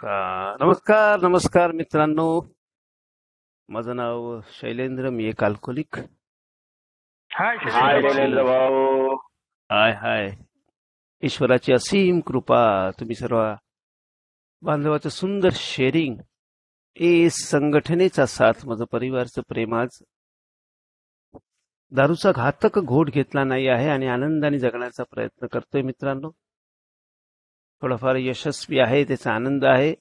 नमस्कार नमस्कार मित्रांनो. माझं नाव शैलेंद्र, मी एक अल्कोहोलिक. हाय शैलेंद्र हाय भाऊ. शैलेंद्र भाऊ. हाय हाय. ईश्वराची असीम कृपा, तुम्ही सर्व बांधवाचं सुंदर शेअरिंग, ए संघटनेचा साथ, माझं परिवारचं प्रेम. आज दारूचा घातक घोट घेतला नाही आहे आणि आनंदाने जगण्याचा प्रयत्न करतोय मित्रांनो. थोडाफार यशस्वी आहे, त्याचा आनंद आहे.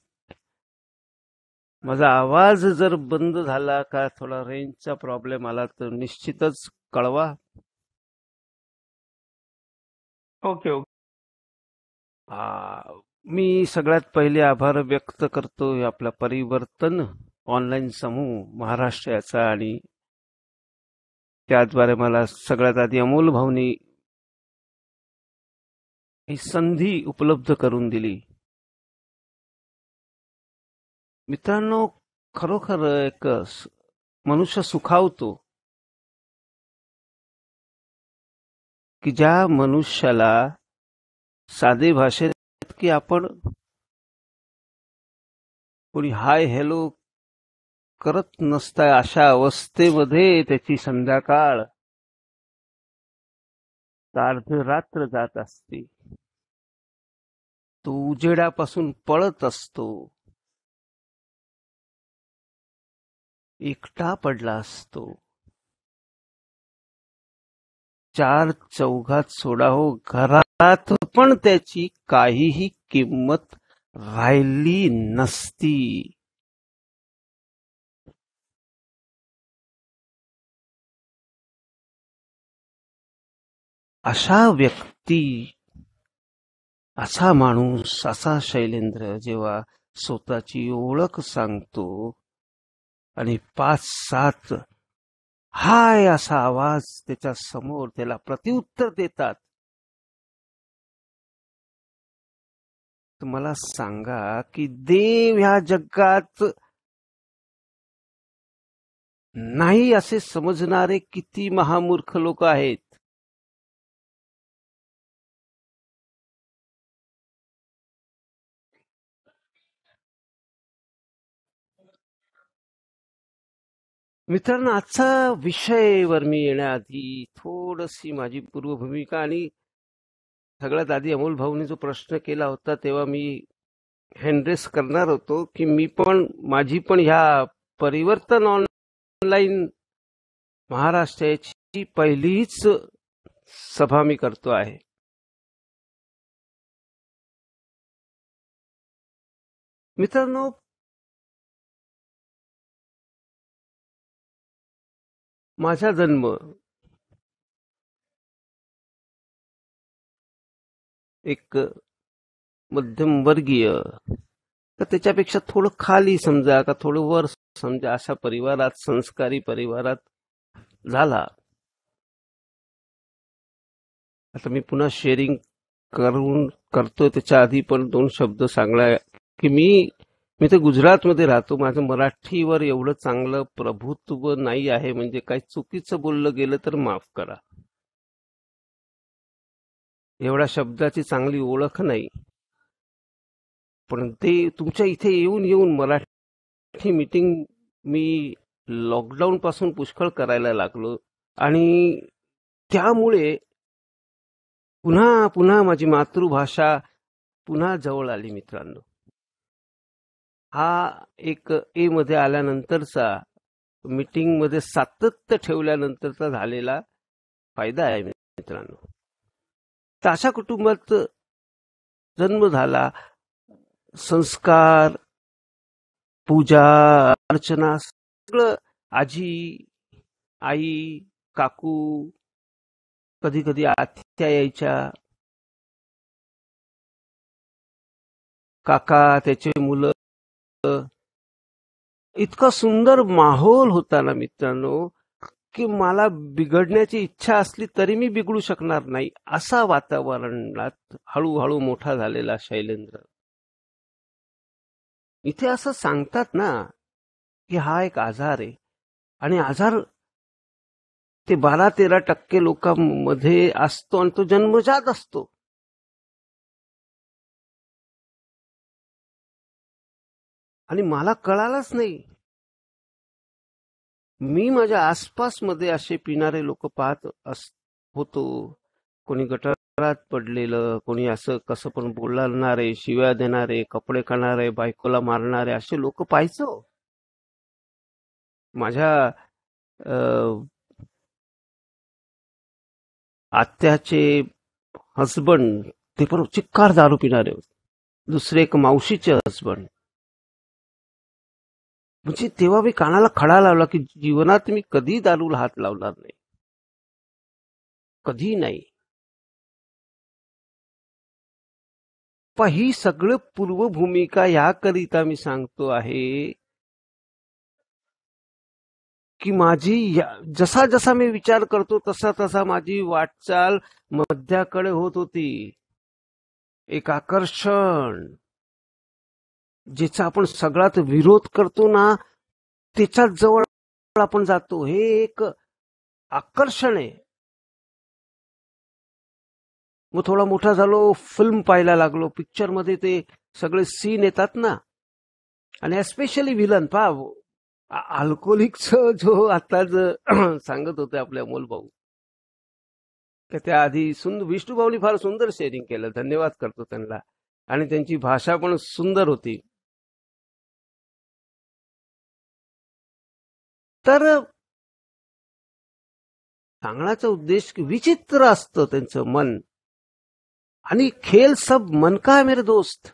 माझा आवाज जर बंद झाला का, थोडा रेंजचा प्रॉब्लेम आला तर निश्चितच कळवा. Okay okay. मी सगळ्यात पहिले आभार व्यक्त करतो आपला परिवर्तन ऑनलाईन समूह महाराष्ट्र याचा, आणि त्याद्वारे मला सगळ्यात आधी अमोल भाऊनी ही संधी उपलब्ध करून दिली. मित्रांनो, खरोखर एक मनुष्य सुखावतो की ज्या मनुष्याला साधे भाषेत की आपण कोणी हाय हॅलो करत नसता, अशा अवस्थेमध्ये त्याची संध्याकाळ अर्धरात्र जात असते. तो उजेडापासून पळत असतो, एकटा पडला असतो. चार चौघात सोडा हो, घरात पण त्याची काहीही किंमत राहिली नसती. अशा व्यक्ती, असा माणूस, असा शैलेंद्र जेव्हा स्वतःची ओळख सांगतो आणि 5-7 हाय असा आवाज त्याच्या समोर त्याला प्रत्युत्तर देतात, तर मला सांगा की देव ह्या जगात नाही असे समजणारे किती महामूर्ख लोक आहेत. मित्रांनो, आजचा विषयावर मी येण्याआधी थोडीशी माझी पूर्वभूमिका, आणि सगळ्यात आधी अमोल भाऊनी जो प्रश्न केला होता तेव्हा मी हँड्रेस करणार होतो की माझी पण ह्या परिवर्तन ऑनलाईन महाराष्ट्र याची पहिलीच सभा मी करतो आहे. मित्रांनो, माझा जन्म एक मध्यमवर्गीय, तर त्याच्यापेक्षा थोडं खाली समजा का थोडं वर समजा, अशा परिवारात, संस्कारी परिवारात झाला. आता मी पुन्हा शेअरिंग करतोय त्याच्या आधी पण 2 शब्द सांगणार की मी तर गुजरातमध्ये राहतो. माझं मराठीवर एवढं चांगलं प्रभुत्व नाही आहे, म्हणजे काही चुकीचं बोललं गेलं तर माफ करा. एवढ्या शब्दाची चांगली ओळख नाही, पण ते तुमच्या इथे येऊन येऊन मराठी मीटिंग मी लॉकडाऊन पासून पुष्कळ करायला लागलो, आणि त्यामुळे पुन्हा पुन्हा माझी मातृभाषा पुन्हा जवळ आली. मित्रांनो, हा एक ए मध्ये आल्यानंतरचा, मीटिंग मध्ये सातत्य ठेवल्यानंतरचा झालेला फायदा आहे मित्रांनो. तर अशा कुटुंबात जन्म झाला. संस्कार, पूजा अर्चना सगळं, आजी, आई, काकू, कधी कधी आत्या यायच्या, काका, त्याचे मुलं. इतका सुंदर माहोल होता ना मित्रांनो, की मला बिघडण्याची इच्छा असली तरी मी बिघडू शकणार नाही, असा वातावरणात हळूहळू मोठा झालेला शैलेंद्र. इथे असं सांगतात ना की हा एक आजार आहे, आणि आजार ते 12-13% लोकांमध्ये असतो, आणि तो जन्मजात असतो. आणि मला कळालंच नाही. मी माझ्या आसपास मध्ये असे पिणारे लोक पाहत होतो. कोणी गटारात पडलेलं, कोणी असं कसं पण बोलणारे, शिव्या देणारे, कपडे खाणारे, बायकोला मारणारे असे लोक पाहायचो. माझ्या आत्याचे हसबंड ते पण चिक्कार दारू पिणारे होते. दुसरे एक मावशीचे हसबंड. म्हणजे तेव्हा मी कानाला खडा लावला की जीवनात मी कधी दारूला हात लावणार नाही, कधी नाही. पण ही सगळं पूर्वभूमिका याकरिता मी सांगतो आहे की जसा जसा मी विचार करतो तसा तसा माझी वाटचाल मध्याकडे होत होती. एक आकर्षण, ज्याचा आपण सगळ्यात विरोध करतो ना, त्याच्या जवळ आपण जातो. हे एक आकर्षण आहे. मग थोडा मोठा झालो, फिल्म पाहायला लागलो. पिक्चर मध्ये ते सगळे सीन येतात ना, आणि एस्पेशली विलन अल्कोहोलिकचं जो आता सांगत होते आपले अमोल भाऊ, की त्याआधी विष्णूभाऊनी फार सुंदर शेअरिंग केलं. धन्यवाद करतो त्यांना. आणि त्यांची भाषा पण सुंदर होती. तर सांगण्याचा उद्देश की विचित्र असतं त्यांचं मन. आणि खेल सब मन का है मेरे दोस्त,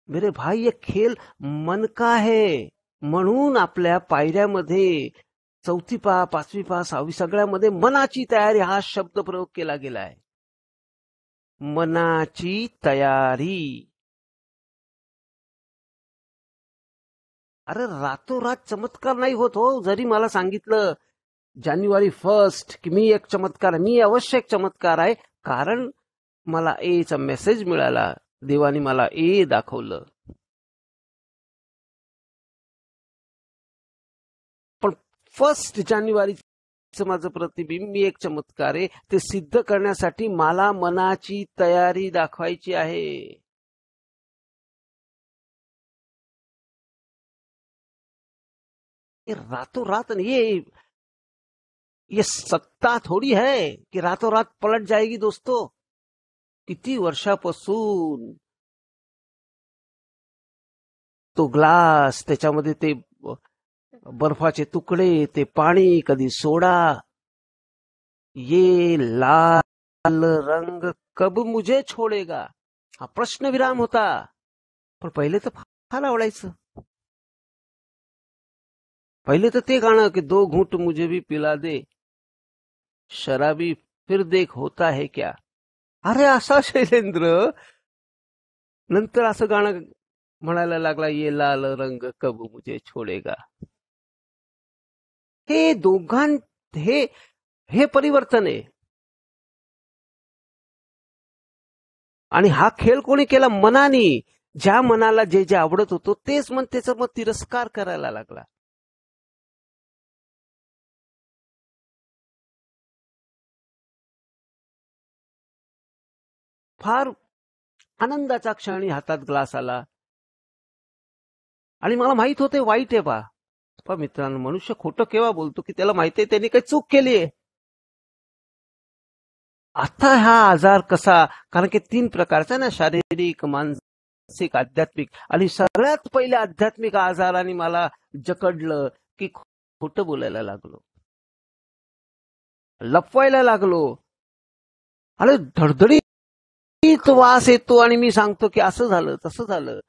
मेरे भाई, ये खेल मन का है. म्हणून आपल्या पायऱ्यामध्ये 4थी पहा, 5वी पहा, 6वी सगळ्यामध्ये मनाची तयारी हा शब्द प्रयोग केला गेलाय. मनाची तयारी. अरे रातोरात चमत्कार नाही होत हो. जरी मला सांगितलं जानेवारी 1 की मी एक चमत्कार आहे, मी अवश्य एक चमत्कार आहे, कारण मला एचा मेसेज मिळाला. देवाने मला ए दाखवलं. पण 1 जानेवारीचं माझं प्रतिबिंब, मी एक चमत्कार आहे, ते सिद्ध करण्यासाठी मला मनाची तयारी दाखवायची आहे. रातों-रात नहीं, ये सत्ता थोडी है की रातों-रात पलट जाएगी दोस्तों. किती वर्षापासून तो ग्लास, त्याच्यामध्ये ते बर्फाचे तुकडे, ते पाणी, कधी सोडा, ये लाल रंग कब मुझे छोडेगा, हा प्रश्न विराम होता. पण पहिले तर फार आवडायचं. पहिले तर ते गाणं की 2 घूंट मुझे भी पिला दे, शराबी फिर देख होता है क्या. अरे असा शैलेंद्र नंतर असं गाणं म्हणायला लागला, ये लाल रंग कब मुझे छोडेगा. हे हे हे परिवर्तन आहे. आणि हा खेळ कोणी केला? मनाने. ज्या मनाला जे जे आवडत होतं तेच मन त्याचा मग तिरस्कार करायला लागला. फार आनंदाचा क्षणी हातात ग्लास आला आणि मला माहित होते वाईट आहे बा. पण मित्रांनो, मनुष्य खोटं केव्हा बोलतो की त्याला माहिती आहे त्यांनी काही चूक केली आहे. आता हा आजार कसा, कारण की 3 प्रकारचा ना, शारीरिक, मानसिक, आध्यात्मिक. आणि सगळ्यात पहिले आध्यात्मिक आजाराने मला जकडलं की खोटं बोलायला लागलो, लपवायला लागलो. अरे धडधडीत वास येतो आणि मी सांगतो की असं झालं तसं झालं.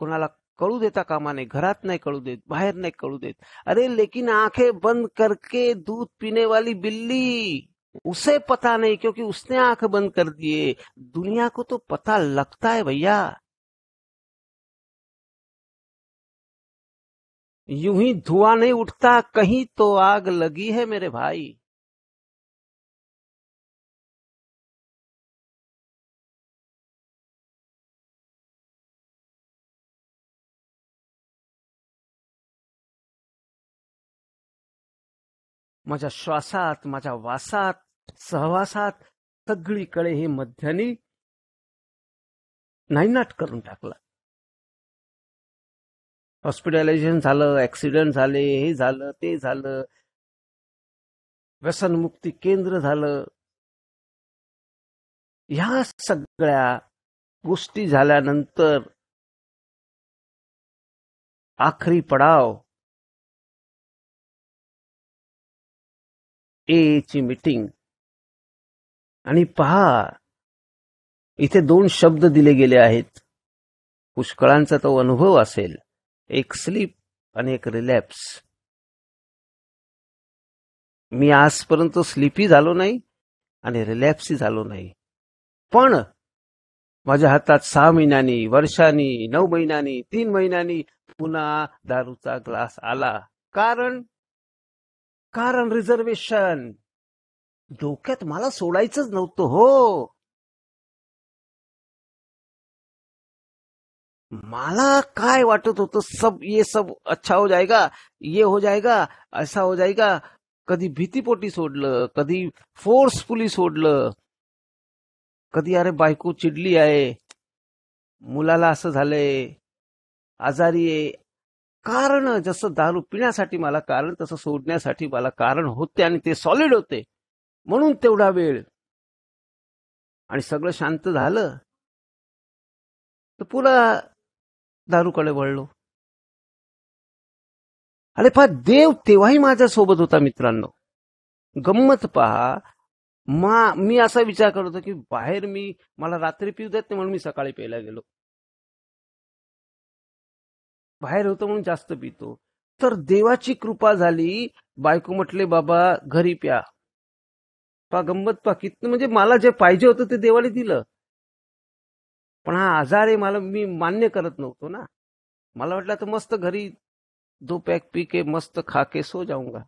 कोणाला कळू देता कामा नये, घरात नाही कळू देत, बाहेर नाही कळू देत. अरे लेकिन आंखें बंद करके दूध पीने वाली बिल्ली, उसे पता नहीं, क्योंकि उसने आंख बंद कर दिए. दुनिया को तो पता लगता है भैया. यूं ही धुआं नहीं उठता, कहीं तो आग लगी है मेरे भाई. माझ्या श्वासात, माझ्या वासात, सहवासात सगळीकडे हे मध्यानी नायनाट करून टाकला. हॉस्पिटलायझेशन झालं, ऍक्सिडेंट झाले, हे झालं, ते झालं, व्यसनमुक्ती केंद्र झालं. ह्या सगळ्या गोष्टी झाल्यानंतर आखरी पडाव ची मीटिंग. आणि पहा, इथे 2 शब्द दिले गेले आहेत. पुष्कळांचा तो अनुभव असेल, एक स्लीप आणि एक रिलॅप्स. मी आजपर्यंत स्लीपी झालो नाही आणि रिलॅप्सही झालो नाही. पण माझ्या हातात 6 महिन्यांनी, वर्षांनी, 9 महिन्यांनी, 3 महिन्यांनी पुन्हा दारूचा ग्लास आला. कारण रिझर्वेशन. डोक्यात मला सोडायचंच नव्हतं हो. मला काय वाटत होतं, ये सब अच्छा हो जाएगा, ये हो जाएगा, ऐसा हो जाएगा. कधी भीतीपोटी सोडलं, कधी फोर्सफुली सोडलं, कधी अरे बायको चिडली आहे, मुलाला असं झालंय, आजारी आहे. कारण जसं दारू पिण्यासाठी मला कारण, तसं सोडण्यासाठी मला कारण होते आणि ते सॉलिड होते. म्हणून तेवढा वेळ. आणि सगळं शांत झालं तर पुन्हा दारूकडे वळलो. अरे पहा, देव तेव्हाही माझ्या सोबत होता मित्रांनो. गंमत पहा, मी असा विचार करत होतो की बाहेर मला रात्री पिऊ देत नाही म्हणून मी सकाळी प्यायला गेलो. बाहेर होतो म्हणून जास्त पितो. तर देवाची कृपा झाली, बायको म्हटले बाबा घरी प्या. पहा गंमत पहा, किती म्हणजे मला जे पाहिजे होतं ते देवाने दिलं. पण हा आजार आहे, मी मान्य करत नव्हतो ना. मला वाटलं तर मस्त घरी 2 पैक पी के मस्त खा के सो जाऊंगा.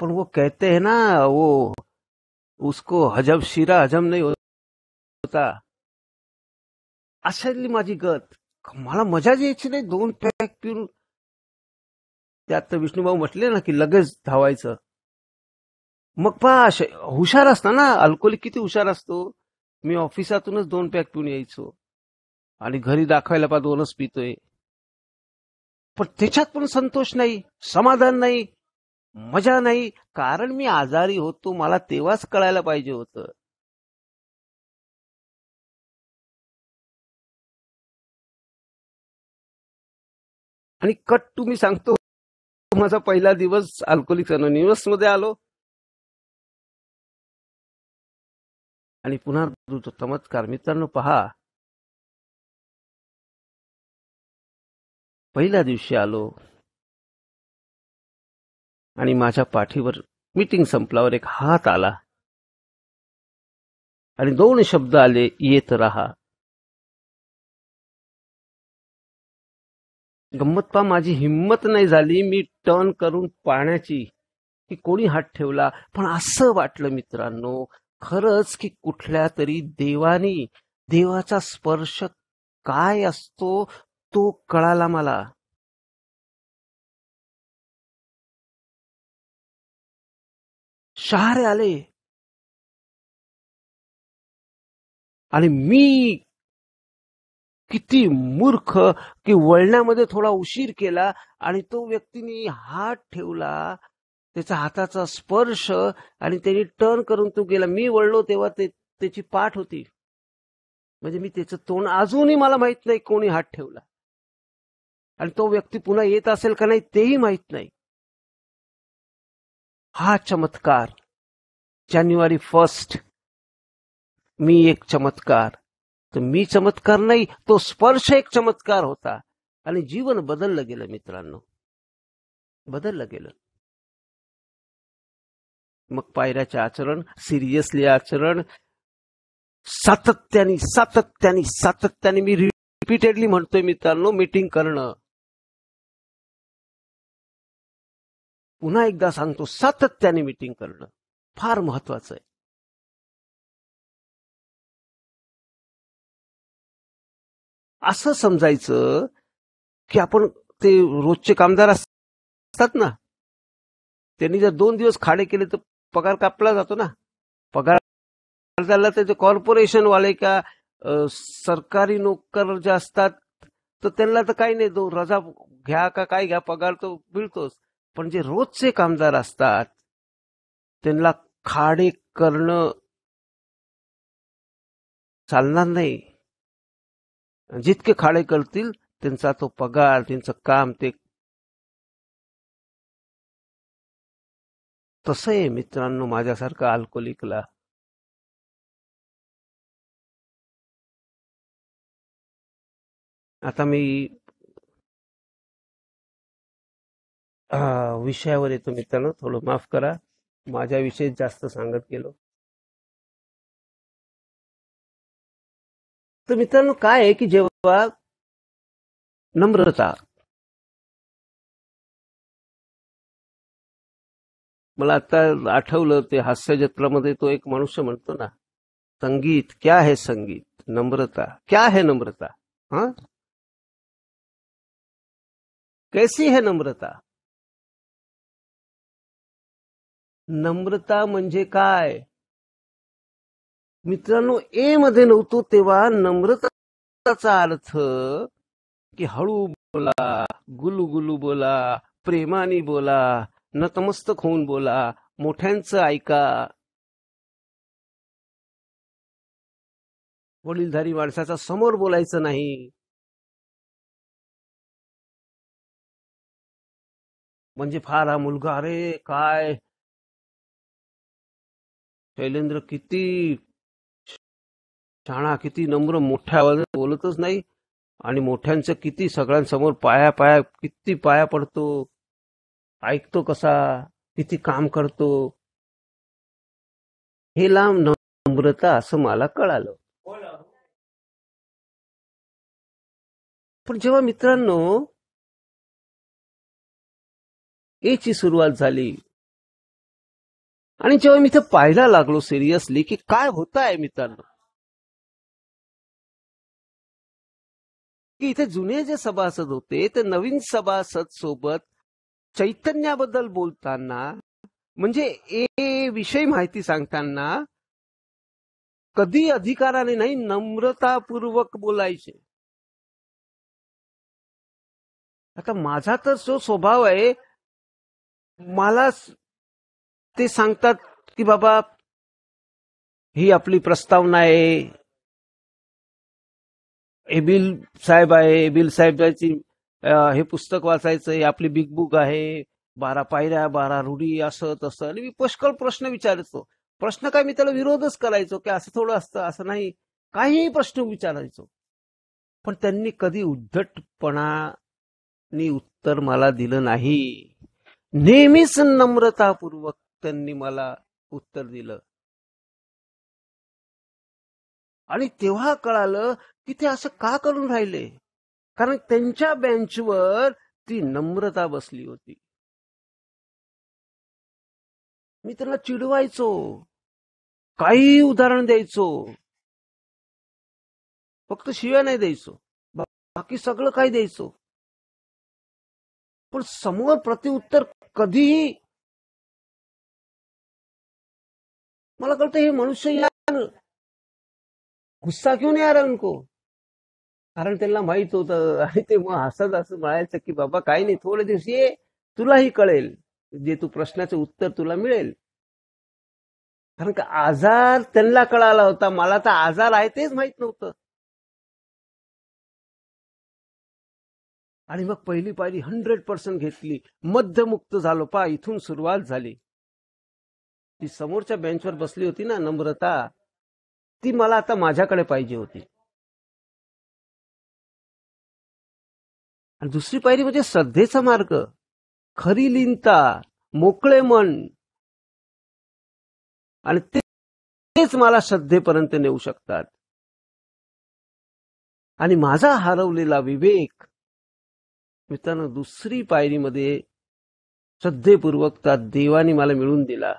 पण वो कहते हैं ना, वो उसको शीरा हजम नहीं होता. अशातली माझी गत. मला मजाच यायची नाही 2 पॅक पिऊन. त्यात तर विष्णूभाऊ म्हटले ना की लगेच धावायचं. मग पहा, हुशार असता ना, अल्कोहोलिक किती हुशार असतो. मी ऑफिसातूनच 2 पॅक पिऊन यायचो आणि घरी दाखवायला 2च पितोय. पण त्याच्यात पण संतोष नाही, समाधान नाही, मजा नाही. कारण मी आजारी होतो, मला तेव्हाच कळायला पाहिजे होतं. आणि कट टू मी सांगतो, माझा पहिला दिवस अल्कोहोलिक्स अनोनिमस मध्ये आलो. आणि पुन्हा तो चमत्कार. मित्रांनो पहा, पहिल्या दिवशी आलो आणि माझ्या पाठीवर मीटिंग संपल्यावर एक हात आला आणि 2 शब्द आले, येत रहा. गंमत पहा, माझी हिंमत नाही झाली मी टर्न करून पाहण्याची की कोणी हात ठेवला. पण असं वाटलं मित्रांनो, खरंच की कुठल्या तरी देवाचा स्पर्श काय असतो तो कळाला मला. शहारे आले आणि मी किती मूर्ख की वळण्यामध्ये थोडा उशीर केला आणि तो व्यक्तीने हात ठेवला, त्याच्या हाताचा स्पर्श, आणि त्याने टर्न करून तो गेला. मी वळलो तेव्हा त्याची पाठ होती. म्हणजे मी त्याचं तोंड, अजूनही मला माहित नाही कोणी हात ठेवला आणि तो व्यक्ती पुन्हा येत असेल का नाही तेही माहित नाही. हा चमत्कार. जानेवारी 1 मी एक चमत्कार. तर मी चमत्कार नाही, तो स्पर्श एक चमत्कार होता आणि जीवन बदललं गेलं मित्रांनो, बदललं गेलं. मग पायऱ्याचे आचरण, सिरियसली आचरण, सातत्याने मी रिपीटेडली म्हणतोय मित्रांनो, मीटिंग करणं. पुन्हा एकदा सांगतो, सातत्याने मीटिंग करणं फार महत्वाचं आहे. असं समजायचं की आपण ते रोजचे कामदार असतात ना, त्यांनी जर 2 दिवस खाडे केले तर पगार कापला जातो ना. पगार त्याचे कॉर्पोरेशन वाले का सरकारी नोकर जे असतात तर त्यांना तर काही नाही, तो रजा घ्या का काय घ्या, पगार तो मिळतोच. पण जे रोजचे कामदार असतात त्यांना खाडे करणं चालणार नाही. जितके खाडे करतील त्यांचा तो पगार, त्यांचं काम ते तसं आहे मित्रांनो माझ्यासारखा अल्कोहोलिकला. आता मी विषयावर येतो मित्रांनो, थोडं माफ करा, माझ्याविषयी जास्त सांगत गेलो. तर मित्रांनो काय आहे की जेव्हा नम्रता, मला आता आठवलं ते हास्य जत्रामध्ये तो एक मनुष्य म्हणतो ना, संगीत क्या है संगीत, नम्रता क्या है नम्रता. हाँ, कैसी है नम्रता. नम्रता म्हणजे काय मित्रांनो, ए मध्ये नव्हतो तेव्हा नम्रताचा अर्थ की हळू बोला, गुलू गुलू बोला, प्रेमाने बोला, नतमस्तक होऊन बोला, मोठ्यांचं ऐका, वडीलधारी माणसाचा समोर बोलायचं नाही. म्हणजे फार हा मुलगा, अरे काय शैलेंद्र किती शहाणा, किती नम्र, मोठ्या आवाजात बोलतच नाही आणि मोठ्यांचं किती सगळ्यांसमोर पाया पाया किती पाया पडतो, ऐकतो कसा, किती काम करतो. हे लांब नम्रता असं मला कळालं. पण जेव्हा मित्रांनो एची सुरुवात झाली आणि जेव्हा मी इथे पाहायला लागलो सिरियसली की काय होत आहे मित्रांनो, की इथे जुने जे सभासद होते ते नवीन सभासद सोबत चैतन्याबद्दल बोलताना, म्हणजे विषय माहिती सांगताना कधी अधिकाराने नाही, नम्रतापूर्वक बोलायचे. आता माझा तर जो स्वभाव आहे, मला ते सांगतात की बाबा ही आपली प्रस्तावना आहे, एबिल साहेब आहे, एबिल साहेबांची हे पुस्तक वाचायचं, हे आपली बिग बुक आहे, 12 पायऱ्या 12 रूढी, असं तसं. आणि मी पुष्कळ प्रश्न विचारायचो. प्रश्न काय, मी त्याला विरोधच करायचो की असं थोडं असतं, असं नाही, काहीही प्रश्न विचारायचो. पण त्यांनी कधी उद्धटपणाने उत्तर मला दिलं नाही. नेहमीच नम्रतापूर्वक त्यांनी मला उत्तर दिलं. आणि तेव्हा कळालं की ते असं का करून राहिले, कारण त्यांच्या बेंचवर ती नम्रता बसली होती. मी त्यांना चिडवायचो, काही उदाहरण द्यायचो, फक्त शिव्या नाही द्यायचो, बाकी सगळं काही द्यायचो. पण समोर प्रत्युत्तर कधीही. मला कळतं हे मनुष्य यार गुस्सा क्यों नहीं आ रहा उनको, कारण त्यांना माहित होतं. आणि ते मग हसत असं म्हणायचं की बाबा काही नाही, थोडे दिवस ये, तुलाही कळेल, जे तू प्रश्नाचं उत्तर तुला मिळेल. कारण का आजार त्यांना कळाला होता, मला तर आजार आहे तेच माहित नव्हतं. आणि मग पहिली पायरी 100% घेतली, मध्यमुक्त झालो. इथून सुरुवात झाली. ती समोरच्या बेंचवर बसली होती ना नम्रता, ती मला आता माझ्याकडे पाहिजे होती. आणि दुसरी पायरी म्हणजे श्रद्धेचा मार्ग, खरी लीनता, मोकळे मन. आणि तेच मला श्रद्धेपर्यंत नेऊ शकतात. आणि माझा हरवलेला विवेक मित्रांनो दुसरी पायरीमध्ये श्रद्धेपूर्वक त्या देवाने मला मिळवून दिला.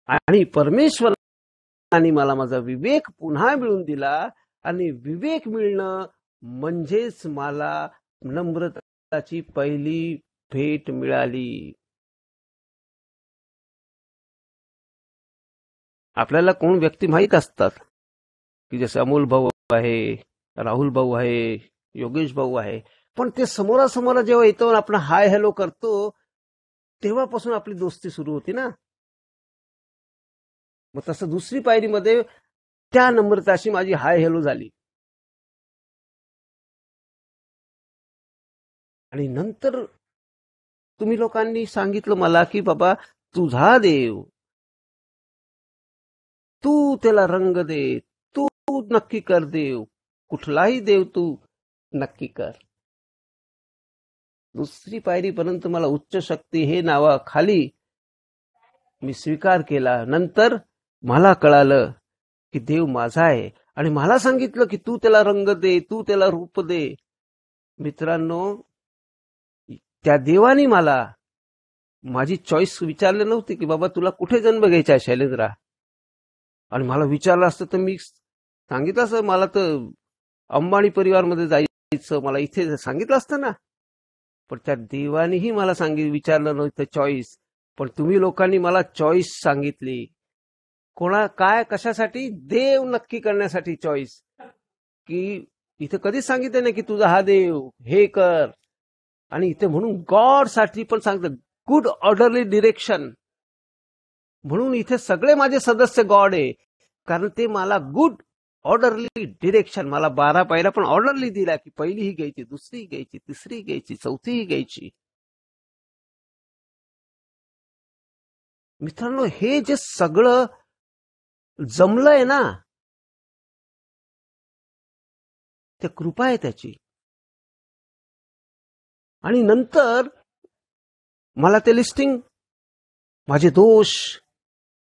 आणि परमेश्वराने मला माझा विवेक पुन्हा मिळवून दिला. आणि विवेक मिळणं म्हणजेच मला नम्रताची पहिली भेट मिळाली. आपल्याला कोण व्यक्ती माहीत असतात, की जसे अमोल भाऊ आहे, राहुल भाऊ आहे, योगेश भाऊ आहे, पण ते समोरासमोर जेव्हा येतो आपण हाय हॅलो करतो तेव्हापासून आपली दोस्ती सुरू होती ना. मग तसं दुसरी पायरीमध्ये त्या नम्रताशी माझी हाय हॅलो झाली. आणि नंतर तुम्ही लोकांनी सांगितलं मला की बाबा तुझा देव, तू त्याला रंग दे, तू नक्की कर देव, कुठलाही देव तू नक्की कर. दुसरी पायरीपर्यंत मला उच्च शक्ती हे नावाखाली मी स्वीकार केला. नंतर मला कळालं की देव माझा आहे आणि मला सांगितलं की तू त्याला रंग दे, तू त्याला रूप दे. मित्रांनो, त्या देवाने मला माझी चॉईस विचारली नव्हती की बाबा तुला कुठे जन्म घ्यायचा आहे शैलेंद्रा. आणि मला विचारलं असतं तर मी सांगितलं असं मला तर अंबानी परिवारमध्ये जायचं, मला इथे सांगितलं असतं ना. पण त्या देवानेही मला विचारलं नव्हतं चॉईस, पण तुम्ही लोकांनी मला चॉईस सांगितली. काय कशासाठी? देव नक्की करण्यासाठी चॉईस. की इथे कधीच सांगितलं नाही की तुझा हा देव हे कर. आणि इथे म्हणून गॉड साठी पण सांगतं गुड ऑर्डरली डिरेक्शन. म्हणून इथे सगळे माझे सदस्य गॉड आहे, कारण ते मला गुड ऑर्डरली डिरेक्शन, मला 12 पायऱ्या पण ऑर्डरली दिल्या की पहिली ही घ्यायची, दुसरी घ्यायची, तिसरी घ्यायची, चौथी घ्यायची. मित्रांनो, हे जे सगळं जमलंय ना, ते कृपा आहे त्याची. आणि नंतर मला ते लिस्टिंग, माझे दोष,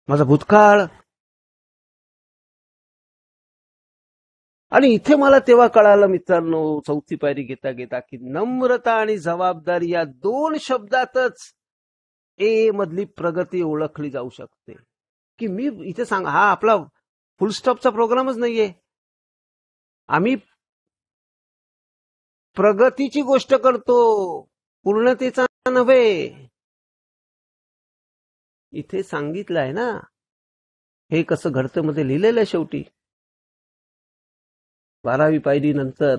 माझा भूतकाळ, आणि इथे मला तेव्हा कळालं मित्रांनो, चौथी पायरी घेता घेता की नम्रता आणि जबाबदारी या 2 शब्दातच ए मधली प्रगती ओळखली जाऊ शकते. की मी इथे सांग, हा आपला फुल स्टॉपचा प्रोग्रामच नाहीये. आम्ही प्रगतीची गोष्ट करतो, पूर्णतेचा नव्हे. इथे सांगितलं आहे ना, हे कसं घडतं मध्ये लिहिलेलं आहे शेवटी 12वी पायरी नंतर.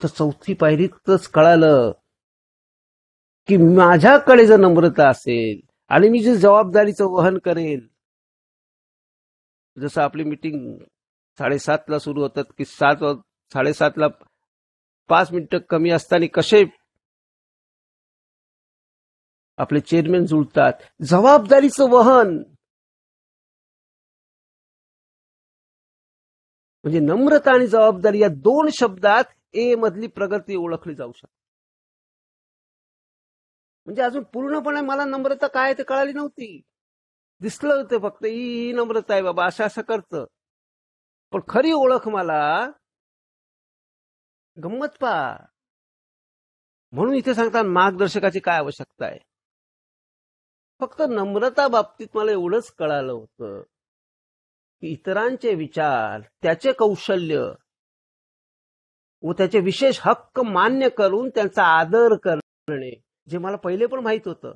तर चौथी पायरीतच कळालं की माझ्याकडे जर नम्रता असेल आणि मी जे जबाबदारीचं वहन करेल, जसं आपली मीटिंग 7:30 सुरू होतात की 7:30 5 मिनिटं कमी असताना कसे आपले चेअरमॅन जुळतात. जबाबदारीचं वहन म्हणजे नम्रता आणि जबाबदारी या 2 शब्दात ए मधली प्रगती ओळखली जाऊ शकते. म्हणजे अजून पूर्णपणे मला नम्रता काय ते कळाली नव्हती. दिसलं होतं फक्त ही नम्रता आहे बाबा, असं करतं. पण खरी ओळख मला गंमत पा. म्हणून इथे सांगतात मार्गदर्शकाची काय आवश्यकता आहे. फक्त नम्रता बाबतीत मला एवढंच कळालं होतं की इतरांचे विचार, त्याचे कौशल्य व त्याचे विशेष हक्क मान्य करून त्यांचा आदर करणे, जे मला पहिले पण माहित होतं,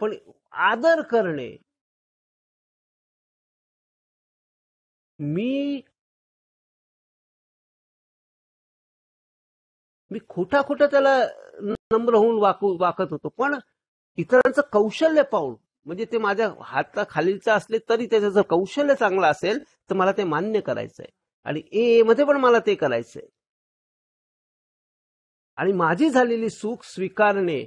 पण आदर करणे. मी खोटा त्याला नम्र होऊन वाकत होतो, पण इतरांचं कौशल्य पाहून, म्हणजे ते माझ्या हाताखालीचं असले तरी त्याचं जर कौशल्य चांगलं असेल तर मला ते मान्य करायचंय. आणि ए मध्ये पण मला ते करायचंय. आणि माझी झालेली चूक स्वीकारणे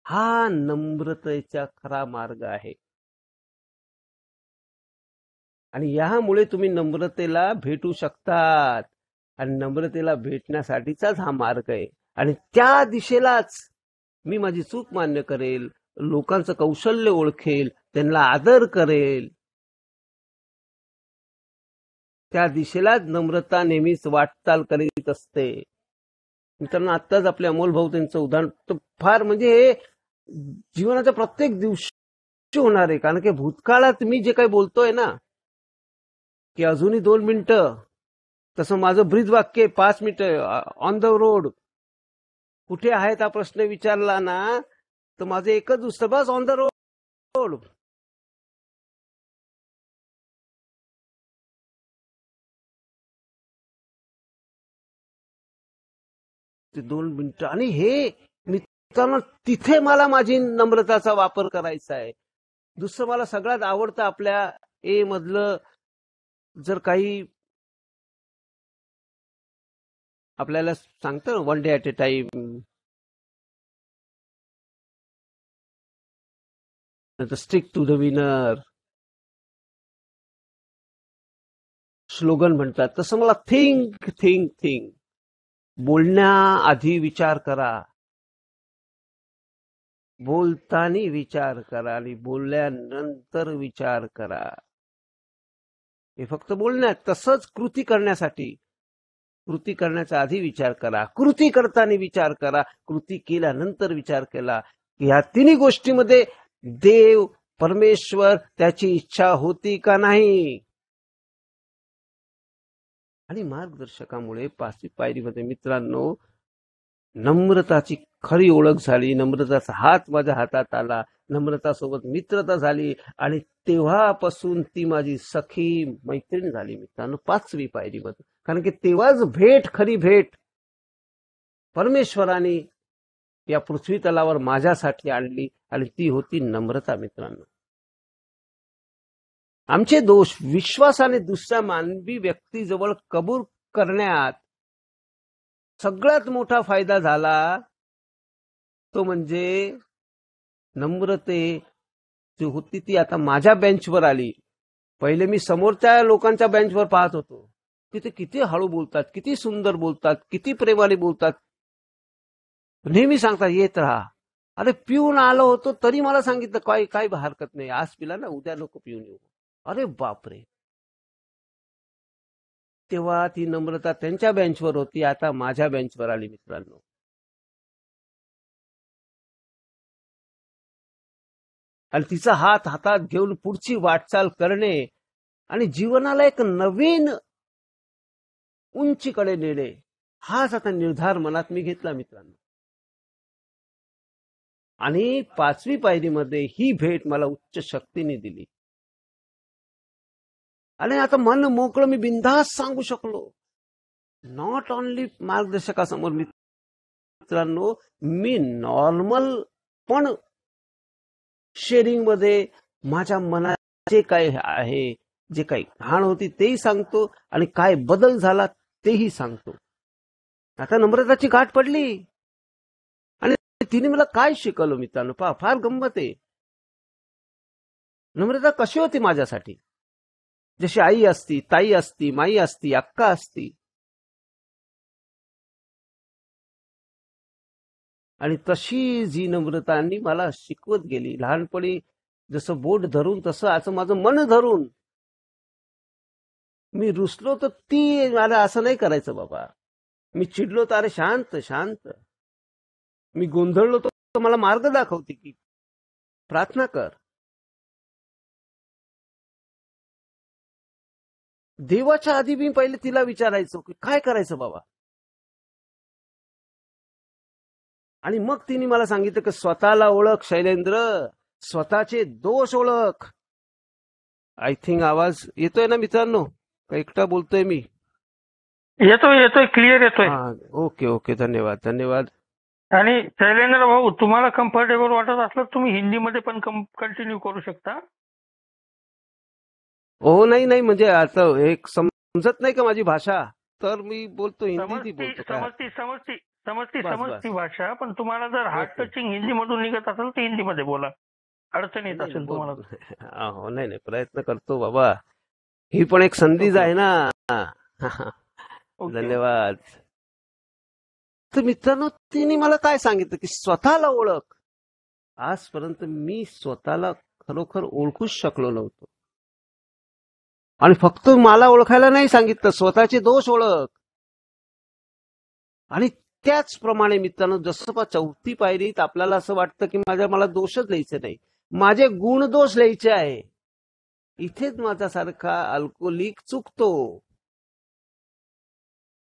हा नम्रतेचा खरा मार्ग आहे. आणि यामुळे तुम्ही नम्रतेला भेटू शकतात. आणि नम्रतेला भेटण्यासाठीचाच हा मार्ग आहे. आणि त्या दिशेलाच मी माझी चूक मान्य करेल, लोकांचं कौशल्य ओळखेल, त्यांना आदर करेल. त्या दिशेलाच नम्रता नेहमीच वाटचाल करीत असते. मित्रांनो, आत्ताच आपले अमोल भाऊ त्यांचं उदाहरण तर फार, म्हणजे हे जीवनाच्या प्रत्येक दिवशी होणार आहे. कारण की भूतकाळात मी जे काही बोलतोय ना की अजूनही 2 मिनिटं, तसं माझं ब्रीज वाक्य 5 मिनिटं ऑन द रोड. कुठे आहेत हा प्रश्न विचारला ना तर माझं एकच उत्तर, बस ऑन द रोड. ते 2 मिनिटं. आणि हे मित्रांनो, तिथे मला माझी नम्रताचा वापर करायचा आहे. दुसरं मला सगळ्यात आवडतं आपल्या ए मधलं, जर काही आपल्याला सांगतं one day at a time, stick to the winner slogan म्हणतात, तसं मला थिंक थिंक थिंक, बोलण्याआधी विचार करा, बोलताना विचार करा आणि बोलल्यानंतर विचार करा. हे फक्त बोलण्यात, तसंच कृती करण्यासाठी. कृती करण्याच्या आधी विचार करा, कृती करताना विचार करा, कृती केल्यानंतर विचार केला. या तिन्ही गोष्टीमध्ये देव, परमेश्वर, त्याची इच्छा होती का नाही. आणि मार्गदर्शकामुळे 5वी पायरीमध्ये मित्रांनो नम्रताची खरी ओळख झाली. नम्रताचा हात माझ्या हातात आला, नम्रतासोबत मित्रता झाली आणि तेव्हापासून ती माझी सखी मैत्रीण झाली मित्रांनो 5वी पायरीमध्ये. कारण की तेव्हाच भेट, खरी भेट परमेश्वराने या पृथ्वी तलावर माझ्यासाठी आणली आणि ती होती नम्रता मित्रांनो. आमचे दोष विश्वासाने दुसऱ्या मानवी व्यक्तीजवळ कबूल करण्यात सगळ्यात मोठा फायदा झाला तो म्हणजे नम्रते जी होती ती आता माझ्या बेंचवर आली. पहिले मी समोरच्या लोकांच्या बेंचवर पाहत होतो, तिथे किती हळू बोलतात, किती सुंदर बोलतात, किती प्रेमाने बोलतात, नेहमी सांगतात येत राहा. अरे पिऊन आलो होतो तरी मला सांगितलं काय काय हरकत नाही, आज पिला ना उद्या नको पिऊन येऊ. अरे बापरे. तेव्हा ती नम्रता त्यांच्या बेंचवर होती, आता माझ्या बेंचवर आली मित्रांनो. आणि तिचा हात हातात घेऊन पुढची वाटचाल करणे आणि जीवनाला एक नवीन उंचीकडे नेणे, हाच आता निर्धार मनात मी घेतला मित्रांनो. आणि 5वी पायरीमध्ये ही भेट मला उच्च शक्तीने दिली आणि आता मन मोकळं मी बिनधास्त सांगू शकलो. नॉट ओनली मार्गदर्शकासमोर मित्रांनो, मी नॉर्मल पण शेअरिंग मध्ये माझ्या मनात जे काय आहे, जे काही घाण होती तेही सांगतो आणि काय बदल झाला तेही सांगतो. आता नम्रताची गाठ पडली आणि तिने मला काय शिकवलं मित्रांनो, फार गंमत आहे. नम्रता कशी होती माझ्यासाठी, जशी आई असती, ताई असती, माई असती, अक्का असती. आणि तशी जी नम्रतांनी मला शिकवत गेली, लहानपणी जसं बोट धरून तसं असं माझं मन धरून. मी रुसलो तर ती मला असं नाही करायचं बाबा, मी चिडलो तर अरे शांत शांत, मी गोंधळलो तर मला मार्ग दाखवते की प्रार्थना कर. देवाच्या आधी मी पहिले तिला विचारायचो की काय करायचं बाबा. आणि मग तिने मला सांगितलं की स्वतःला ओळख शैलेंद्र, स्वतःचे दोष ओळख. आय थिंक आवाज येतोय ना मित्रांनो, का एकटा बोलतोय मी? येतोय क्लिअर येतोय. ओके ओके, धन्यवाद धन्यवाद. आणि शैलेंद्र भाऊ, तुम्हाला कम्फर्टेबल वाटत असलं तुम्ही हिंदीमध्ये पण कंटिन्यू करू शकता. हो नाही नाही, म्हणजे आता एक समजत नाही का माझी भाषा, तर मी बोलतो हिंदी बोलतो. समजती भाषा, पण तुम्हाला जर हार्ट टचिंग हिंदी मधून निघत असेल तर हिंदीमध्ये बोला, अडचण येत असेल तुम्हाला. हो नाही नाही, प्रयत्न करतो बाबा, ही पण एक संधीच आहे ना. धन्यवाद. तर मित्रांनो, तिने मला काय सांगितलं की स्वतःला ओळख. आजपर्यंत मी स्वतःला खरोखर ओळखूच शकलो नव्हतो. आणि फक्त मला ओळखायला नाही सांगितलं, स्वतःचे दोष ओळख. आणि त्याचप्रमाणे मित्रांनो, जसं 4थी पायरीत आपल्याला असं वाटतं की मला दोषच लिहायचे नाही, माझे गुण दोष लिहायचे आहे. इथेच माझ्यासारखा अल्कोहोलिक चुकतो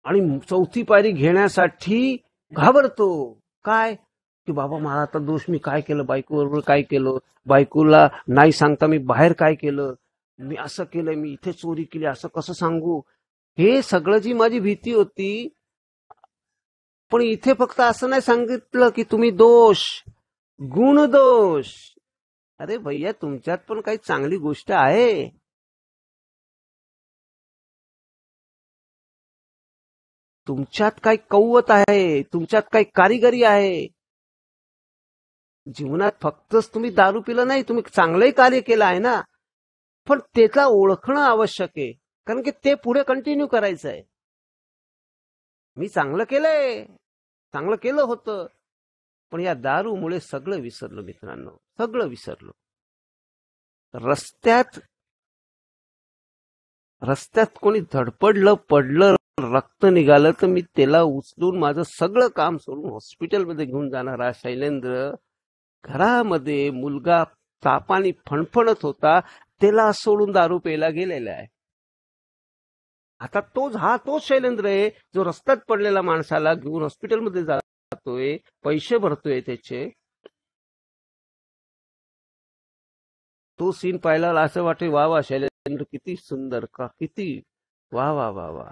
आणि 4थी पायरी घेण्यासाठी घाबरतो. काय की बाबा मला आता दोष, मी काय केलं, बायकोबरोबर काय केलं, बायकोला नाही सांगता मी बाहेर काय केलं, मी असं केलंय, मी इथे चोरी केली, असं कसं सांगू. हे सगळं जी माझी भीती होती पण इथे फक्त असं नाही सांगितलं की तुम्ही दोष, गुण दोष. अरे भैया, तुमच्यात पण काही चांगली गोष्ट आहे. तुमच्यात काही कौवत आहे, तुमच्यात काही कारिगरी आहे. जीवनात फक्तच तुम्ही दारू पिलं नाही, तुम्ही चांगलंही कार्य केलं आहे ना. पण त्याला ओळखणं आवश्यक आहे, कारण की ते पुढे कंटिन्यू करायचं आहे. मी चांगलं केलंय, चांगलं केलं होतं, पण या दारूमुळे सगळं विसरलो मित्रांनो, सगळं विसरलो. रस्त्यात रस्त्यात कोणी धडपडलं, पडलं, रक्त निघालं तर मी त्याला उचलून माझं सगळं काम सोडून हॉस्पिटलमध्ये घेऊन जाणारा शैलेंद्र, घरामध्ये मुलगा तापाने फणफणत होता, त्याला सोडून दारू प्यायला गेलेला आहे. आता तोच शैलेंद्र आहे जो रस्त्यात पडलेल्या माणसाला घेऊन हॉस्पिटलमध्ये जातोय, पैसे भरतोय त्याचे. तो सीन पाहिला असं वाटे, वा वा शैलेंद्र, किती सुंदर, का किती, वा वा वा वा.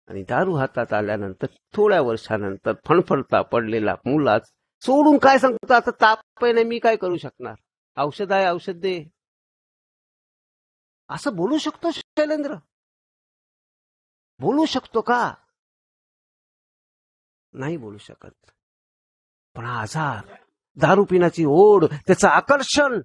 आणि दारू हातात आल्यानंतर थोड्या वर्षानंतर फणफणता पडलेला मुला सोडून काय सांगतो, आता ताप आहे नाही, मी काय करू शकणार, औषध आहे, औषध दे. असं बोलू शकतो शैलेंद्र? बोलू शकतो का? नाही बोलू शकत. पण आजार, दारू पिण्याची ओढ, त्याचं आकर्षण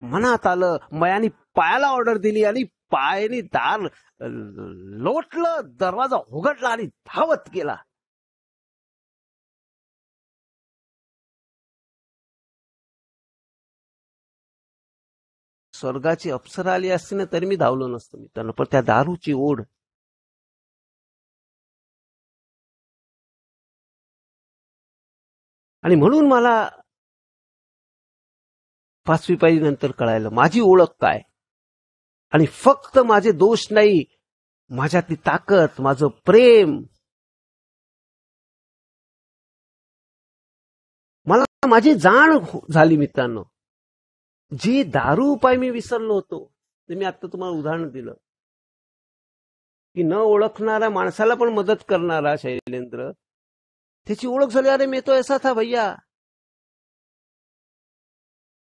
मनात आलं. मयानी पायाला ऑर्डर दिली आणि पायाने दार लोटलं, दरवाजा उघडला आणि धावत गेला. स्वर्गाची अप्सरा आली असती ना तरी मी धावलो नसतो मित्रांनो, पण त्या दारूची ओढ. आणि म्हणून मला 5वी पायरी नंतर कळायलं माझी ओळख काय. आणि फक्त माझे दोष नाही, माझ्यातली ताकद, माझं प्रेम, मला माझी जाण झाली मित्रांनो. जी दारू उपाय मी विसरलो होतो, ते मी आता तुम्हाला उदाहरण दिलं की न ओळखणाऱ्या माणसाला पण मदत करणारा शैलेंद्र, त्याची ओळख झाली. अरे मी तो ऐसा था भैया.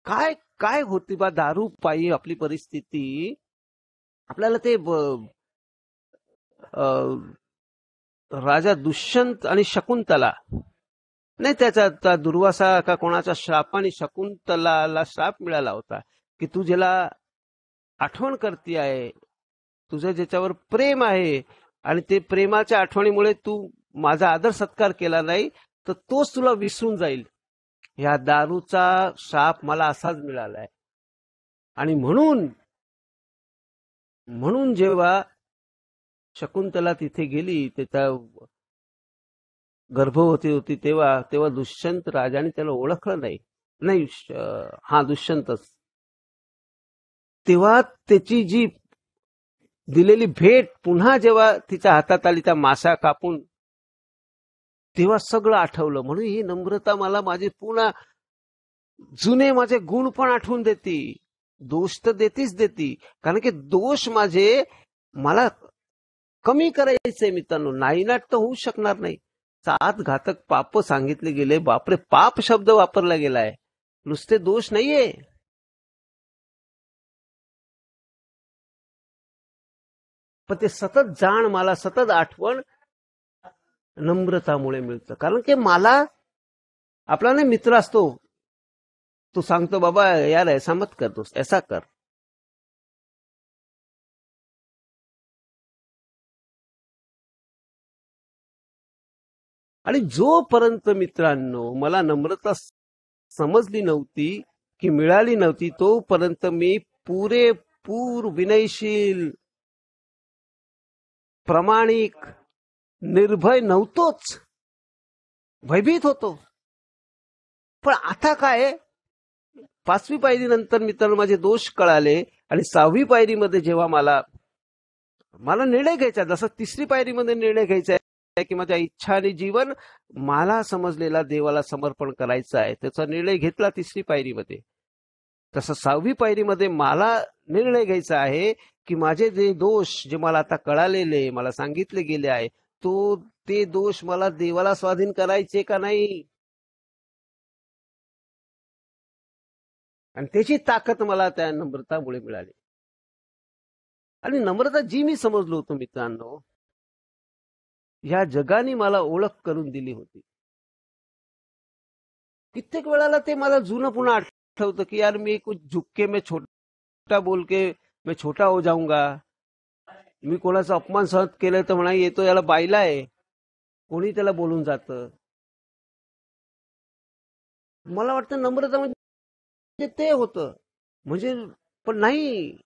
काय काय होती बा दारू पायी आपली परिस्थिती. आपल्याला ते राजा दुष्यंत आणि शकुंतला, नाही त्याचा दुर्वासा का कोणाच्या श्रापाने शकुंतलाला श्राप मिळाला होता की तू ज्याला आठवण करते आहे, तुझं ज्याच्यावर प्रेम आहे, आणि ते प्रेमाच्या आठवणीमुळे तू माझा आदर सत्कार केला नाही, तर तोच तुला विसरून जाईल. ह्या दारूचा श्राप मला असाच मिळालाय. आणि म्हणून जेव्हा शकुंतला तिथे गेली, त्याचा गर्भवती होती, तेव्हा दुष्यंत राजाने त्याला ओळखलं नाही. हा दुष्यंतच. तेव्हा त्याची जी दिलेली भेट पुन्हा जेव्हा तिच्या हातात आली, त्या मासा कापून, तेव्हा सगळं आठवलं. म्हणून ही नम्रता मला माझे पुन्हा जुने माझे गुण पण आठवून देते. दोष तर देती, कारण की दोष मला कमी करायचंय मित्रांनो, नाईनाट तर होऊ शकणार नाही. 7 घातक पाप सांगितले गेले. बापरे, पाप शब्द वापरला गेलाय, नुसते दोष नाहीये. पण ते सतत जाण, मला सतत आठवण नम्रतामुळे मिळतं. कारण की मला आपला नाही मित्र असतो, तो सांगतो बाबा यार ऐसा मत कर दोस्त, ऐसा कर. आणि जोपर्यंत मित्रांनो मला नम्रता समजली नव्हती, की मिळाली नव्हती, तोपर्यंत मी पुरेपूर विनयशील, प्रामाणिक, निर्भय नव्हतोच, भयभीत होतो. पण आता काय, 5वी पायरी नंतर मित्रांनो माझे दोष कळाले. आणि 6वी पायरीमध्ये जेव्हा मला निर्णय घ्यायचा, जसं 3री पायरीमध्ये निर्णय घ्यायचा आहे की माझ्या इच्छा आणि जीवन मला समजलेला देवाला समर्पण करायचं आहे, त्याचा निर्णय घेतला 3री पायरीमध्ये. तसं 6वी पायरीमध्ये मला निर्णय घ्यायचा आहे की माझे जे दोष, जे मला आता कळालेले, मला सांगितले गेले आहे, ते दोष मला देवाला स्वाधीन करायचे का नाही, आणि त्याची ताकद मला त्या नम्रतामुळे मिळाली. आणि नम्रता जी मी समजलो होतो मित्रांनो, ह्या जगाने मला ओळख करून दिली होती. कित्येक वेळाला ते मला जुनं पुन्हा आठवतं की यार मी कुछ झुक मैं छोटा बोल के मैं छोटा हो जाऊंगा. मी कोणाचा अपमान सहन केलं तर म्हणा येतो याला बायला आहे, कोणी त्याला बोलून जातं. मला वाटतं नम्रता म्हणजे ते होतं. म्हणजे पण नाही,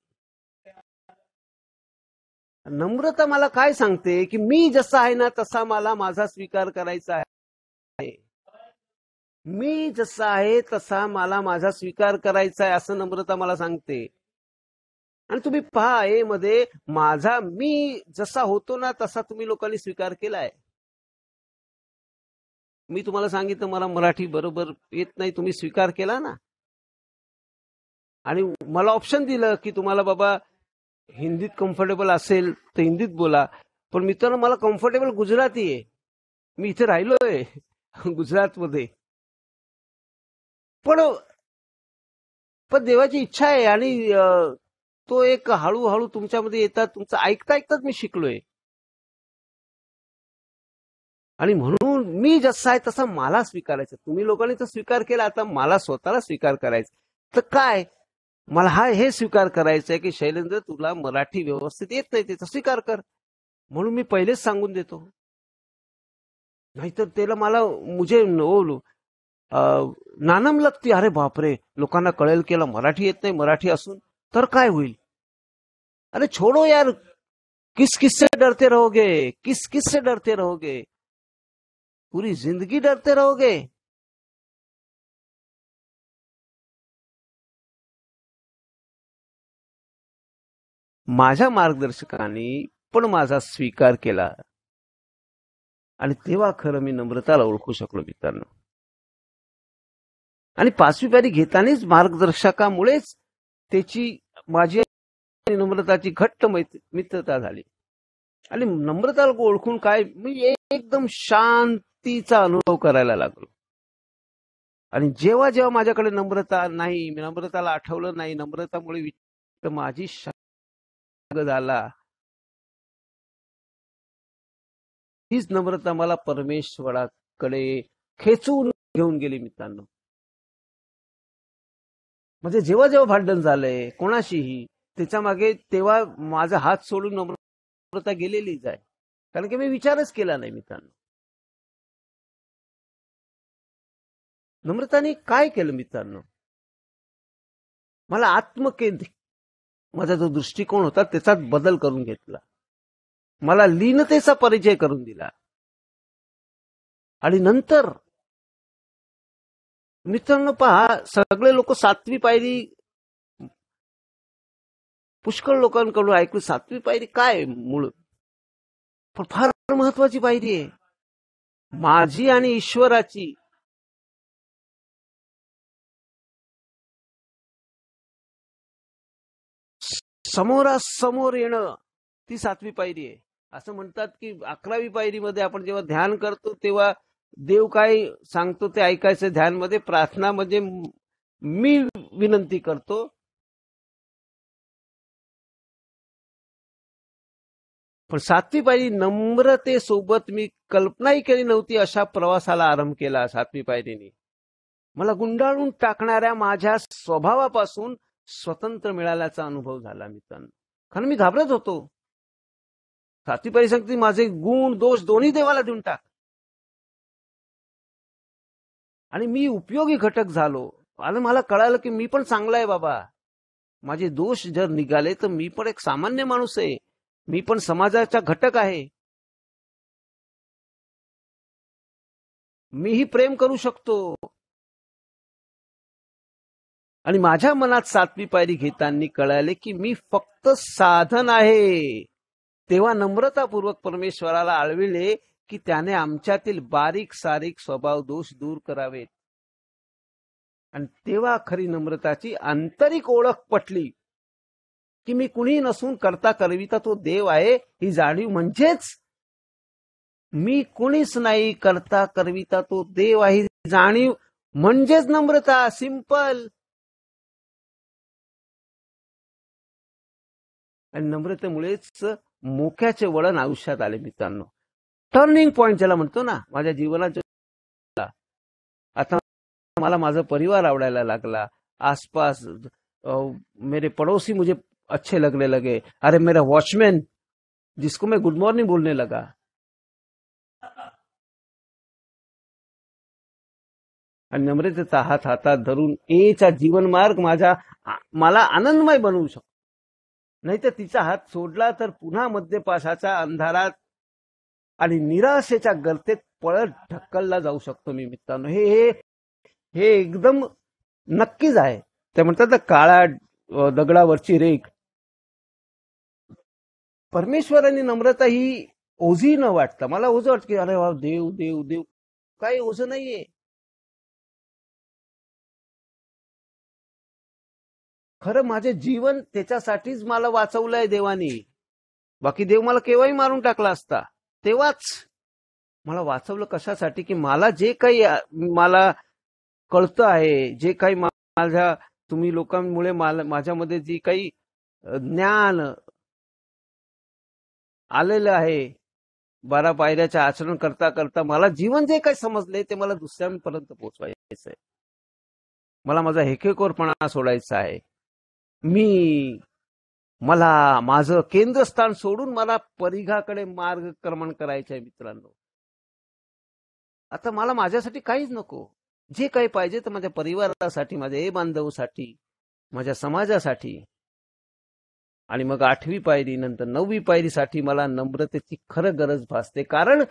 नम्रता मला काय सांगते की मी जसा आहे ना तसा मला माझा स्वीकार करायचा आहे. मी जसा आहे तसा मला माझा स्वीकार करायचा आहे असं नम्रता मला सांगते. आणि तुम्ही पहा हे मध्ये माझा मी जसा होतो ना तसा तुम्ही लोकांनी स्वीकार केलाय. मी तुम्हाला सांगितलं मला मराठी बरोबर येत नाही, तुम्ही स्वीकार केला ना. आणि मला ऑप्शन दिलं की तुम्हाला बाबा हिंदीत कम्फर्टेबल असेल तर हिंदीत बोला, पण मित्रांनो मला कम्फर्टेबल गुजराती आहे. मी इथे राहिलोय गुजरातमध्ये. पण पण देवाची इच्छा आहे आणि तो एक हळूहळू तुमच्यामध्ये येतात, तुमचं ऐकता ऐकताच मी शिकलोय. आणि म्हणून मी जसा आहे तसा मला स्वीकारायचं. तुम्ही लोकांनी तर स्वीकार केला, आता मला स्वतःला स्वीकार करायचं. तर काय मला हे स्वीकार करायचं आहे की शैलेंद्र तुला मराठी व्यवस्थित येत नाही, त्याचा स्वीकार कर. म्हणून मी पहिलेच सांगून देतो, नाहीतर त्याला मला मुझे नानम लागती. अरे बापरे, लोकांना कळेल की मराठी येत नाही, मराठी असून तर काय होईल. अरे छोड़ो यार, किस किस से डरते रहोगे, किस किस से डरते रहोगे, पूरी जिंदगी डरते रहोगे. माझ्या मार्गदर्शकांनी पण माझा स्वीकार केला आणि तेव्हा खरं मी नम्रताला ओळखू शकलो मित्रांनो. आणि 5वी पायरी घेतानाच मार्गदर्शकामुळेच त्याची माझी नम्रताची घट्ट मित्रता झाली. आणि नम्रताला ओळखून काय मी एकदम शांतीचा अनुभव करायला लागलो. आणि जेव्हा जेव्हा माझ्याकडे नम्रता नाही, मी नम्रताला आठवलं नाही, नम्रतामुळे माझी झाला, हीच नम्रता मला परमेश्वराकडे खेचून घेऊन गेली मित्रांनो. म्हणजे जेव्हा जेव्हा भांडण झालंय कोणाशीही, त्याच्या मागे तेव्हा माझा हात सोडून नम्रता गेलेलीच आहे, कारण की मी विचारच केला नाही मित्रांनो. नम्रताने काय केलं मित्रांनो, मला आत्मकेंद्रित माझा जो दृष्टिकोन होता त्याच्यात बदल करून घेतला, मला लीनतेचा परिचय करून दिला. आणि नंतर मित्रांनो पहा, सगळे लोक 7वी पायरी पुष्कळ लोकांकडून ऐकू, 7वी पायरी काय मूळ, पण फार महत्वाची पायरी आहे माझी आणि ईश्वराची. समोरासमोर येणं, ती 7वी पायरी आहे. असं म्हणतात की 11वी पायरीमध्ये आपण जेव्हा ध्यान करतो तेव्हा देव काय सांगतो ते ऐकायचं. ध्यानमध्ये प्रार्थना म्हणजे मी विनंती करतो, पण 7वी पायरी नम्रतेसोबत मी कल्पनाही केली नव्हती अशा प्रवासाला आरंभ केला 7वी पायरीने. मला गुंडाळून टाकणाऱ्या माझ्या स्वभावापासून स्वतंत्र मिळाल्याचा अनुभव झाला मित्रांनो. कारण मी घाबरत होतो. 7वी पायरी सांगते माझे गुण दोष दोन्ही देवाला देऊन टाक. आणि मी उपयोगी घटक झालो आणि मला कळालं की मी पण चांगला आहे बाबा. माझे दोष जर निघाले तर मी पण एक सामान्य माणूस आहे, मी पण समाजाचा घटक आहे, मीही प्रेम करू शकतो. आणि माझ्या मनात 7वी पायरी घेताना कळाले की मी फक्त साधन आहे. तेव्हा नम्रतापूर्वक परमेश्वराला आळविले की त्याने आमच्यातील बारीक सारीक स्वभाव दोष दूर करावेत. आणि तेव्हा खरी नम्रताची आंतरिक ओळख पटली की मी कुणी नसून करता करविता तो देव आहे, ही जाणीव म्हणजेच मी कोणीच नाही, करता करविता तो देव आहे, जाणीव म्हणजेच नम्रता. सिंपल. आणि नम्रतेमुळेच मोक्याचे वळण आयुष्यात आले मित्रांनो. टर्निंग पॉइंट ज्याला म्हणतो ना माझ्या जीवनात. आता मला माझा परिवार आवडायला लागला. आसपास मेरे पड़ोसी मुझे अच्छे लगने लगे. अरे मेरा वॉचमैन जिसको मैं गुड मॉर्निंग बोलने लगा. आणि नम्रतेचा हात हातात धरून एचा जीवनमार्ग मला आनंदमय बनवू शकतो. नाही तर तिचा हात सोडला तर पुन्हा मध्यपाशाच्या अंधारात आणि निराशेच्या गर्तेत पळत ढकलला जाऊ शकतो मी मित्रांनो. हे हे हे एकदम नक्कीच आहे. ते म्हणतात ना काळ्या दगडावरची रेख. परमेश्वराने नम्रता ही ओझी न वाटता, मला ओझं वाटतं की अरे वा देव देव देव, काही ओझं नाहीये. खरं माझे जीवन त्याच्यासाठीच मला वाचवलंय देवाने. बाकी देव मला केव्हाही मारून टाकला असता. तेव्हाच मला वाचवलं कशासाठी, की मला जे काही मला कळतं आहे, जे काही माझ्या तुम्ही लोकांमुळे माझ्यामध्ये जी काही ज्ञान आलेलं आहे, 12 पायऱ्याचे आचरण करता करता मला जीवन जे काही समजले ते मला दुसऱ्यांपर्यंत पोहोचवायचं आहे. मला माझा हेकेखोरपणा सोडायचा आहे. मला माझं केंद्रस्थान सोडून मला परिघाकडे मार्गक्रमण करायचं आहे मित्रांनो. आता मला माझ्यासाठी काहीच नको. जे काही पाहिजे तर माझ्या परिवारासाठी, माझ्या बांधवासाठी, माझ्या समाजासाठी. आणि मग 8वी पायरी नंतर 9वी पायरीसाठी मला नम्रतेची खरं गरज भासते. कारण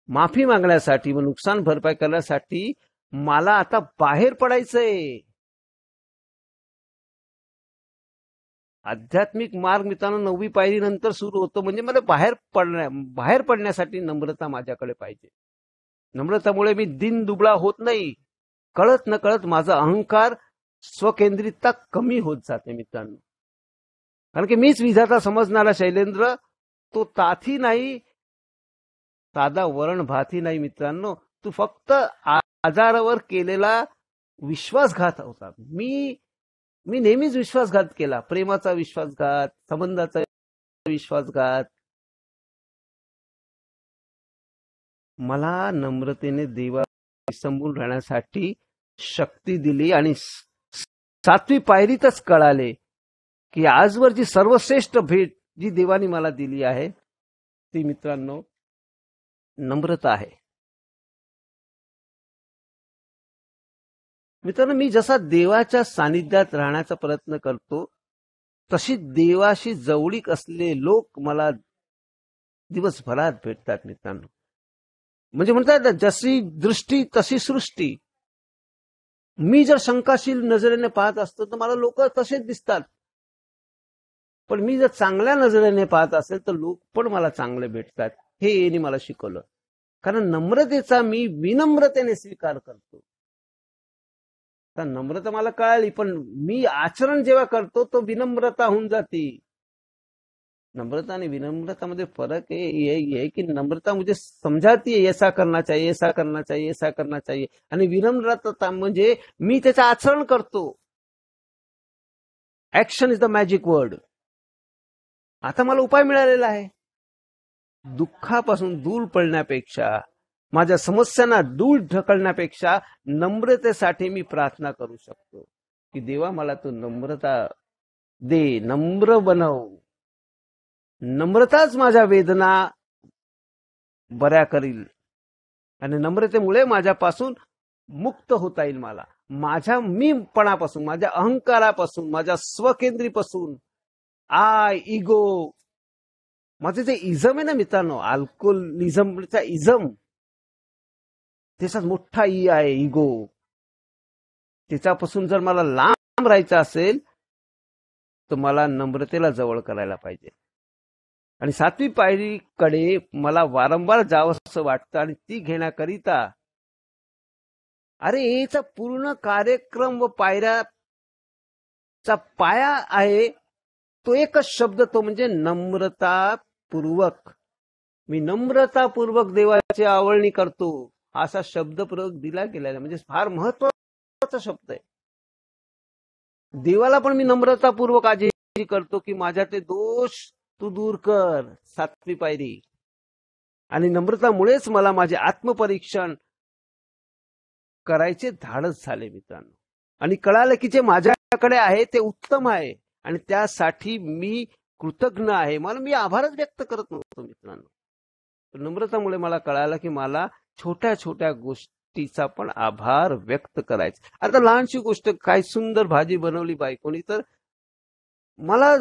माफी मागण्यासाठी व नुकसान भरपाई करण्यासाठी मला आता बाहेर पडायचंय. आध्यात्मिक मार्ग मित्रांनो 9वी पायरी नंतर सुरू होतो. म्हणजे मला बाहेर पडण्यासाठी नम्रता माझ्याकडे पाहिजे. नम्रतामुळे मी दिन दुबळा होत नाही. कळत न कळत माझा अहंकार, स्वकेंद्रितता कमी होत जाते मित्रांनो. कारण की मीच विधाता समजणारा शैलेंद्र तो ताथी नाही, साधा वरण भाती नाही मित्रांनो. तू फक्त आजारावर केलेला विश्वासघात होता. मी नेहमीच विश्वासघात केला. प्रेमाचा विश्वासघात, संबंधाचा विश्वासघात. मला नम्रतेने देवा विसंबून राहण्यासाठी शक्ती दिली. आणि 7वी पायरीतच कळाले की आजवर जी सर्वश्रेष्ठ भेट जी देवानी मला दिली आहे ती मित्रांनो नम्रता आहे. मित्रांनो, मी जसा देवाच्या सानिध्यात राहण्याचा प्रयत्न करतो तशी देवाशी जवळीक असलेले लोक मला दिवसभरात भेटतात मित्रांनो. म्हणजे म्हणतात ना, जशी दृष्टी तशी सृष्टी. मी जर शंकाशील नजरेने पाहत असतो तर मला लोक तसेच दिसतात. पण मी जर चांगल्या नजरेने पाहत असेल तर लोक पण मला चांगले भेटतात. हे यांनी मला शिकवलं. कारण नम्रतेचा मी विनम्रतेने स्वीकार करतो. तर नम्रता मला कळाली, पण मी आचरण जेव्हा करतो तो विनम्रता होऊन जाते. नम्रता आणि विनम्रतामध्ये फरक है कि नम्रता मुझे समझाती है ऐसा करना चाहिए, ऐसा करना चाहिए, ऐसा करना चाहिए. आणि विनम्रता म्हणजे मी त्याचं आचरण करतो. Action is the magic word. आता मला उपाय मिळालेला आहे. दुःखापासून दूर पडण्यापेक्षा, माझ्या समस्यांना दूर ढकलण्यापेक्षा नम्रतेसाठी मी प्रार्थना करू शकतो की देवा मला तू नम्रता दे, नम्र बनव. नम्रताच माझ्या वेदना बऱ्या करील. आणि नम्रतेमुळे माझ्यापासून मुक्त होता येईल. मला माझ्या मीपणापासून, माझ्या अहंकारापासून, माझ्या स्वकेंद्रीपासून, इगो, माझे जे इझम आहे ना मित्रांनो, अल्कोहोलिझमचा इझम, त्याच्यात मोठा आहे इगो. त्याच्यापासून जर मला लांब राहायचं असेल तर मला नम्रतेला जवळ करायला पाहिजे. आणि 7वी पायरीकडे मला वारंवार जावं असं वाटतं. आणि ती घेण्याकरिता याचा पूर्ण कार्यक्रम व पायऱ्याचा पाया आहे तो एकच शब्द, तो म्हणजे नम्रतापूर्वक. मी नम्रतापूर्वक देवाची आवळणी करतो, असा शब्दप्रयोग दिला गेलेला आहे. म्हणजे फार महत्वाचा शब्द आहे. देवाला पण मी नम्रतापूर्वक आजी करतो की माझ्यातले दोष तू दूर कर, 7वी पायरी. आणि नम्रतामुळेच मला माझे आत्मपरीक्षण करायचे धाडस झाले मित्रांनो. आणि कळालं की जे माझ्याकडे आहे ते उत्तम आहे आणि त्यासाठी मी कृतज्ञ आहे. मी आभारच व्यक्त करत नव्हतो मित्रांनो. नम्रतामुळे मला कळालं की मला छोट्या छोट्या गोष्टीचा पण आभार व्यक्त करायचा. आता लहानशी गोष्ट, काय सुंदर भाजी बनवली बायकोनी, तर मला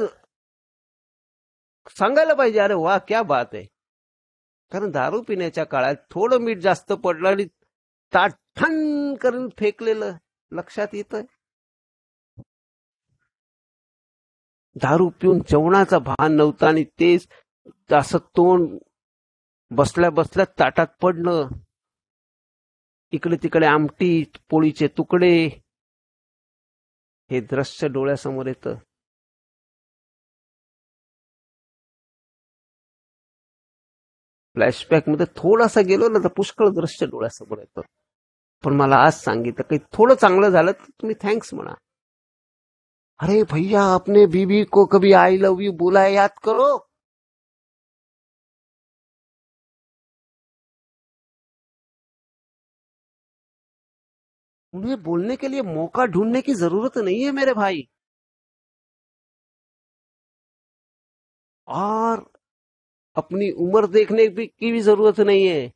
सांगायला पाहिजे अरे वा क्या बात आहे. कारण दारू पिण्याच्या काळात थोडं मीठ जास्त पडलं आणि ताट ठण करून फेकलेलं लक्षात येतं. दारू पिऊन जेवणाचा भान नव्हता आणि तेच असं तोंड बसल्या बसल्या ताटात पडणं, इकडे तिकडे आमटी पोळीचे तुकडे, हे दृश्य डोळ्यासमोर येतं. फ्लॅशबॅक मध्ये थोडासा गेलो ना तर पुष्कळ दृश्य डोळ्यासमोर येतं. पण मला आज सांगितलं काही थोडं चांगलं झालं तर तुम्ही थँक्स म्हणा. अरे भैया, अपने बीवी को कभी आई लव यू बोला है याद करो. उन्हें बोलने के लिए मौका ढूंढने की जरूरत नहीं है मेरे भाई. और अपनी उम्र देखने की भी जरूरत नहीं है.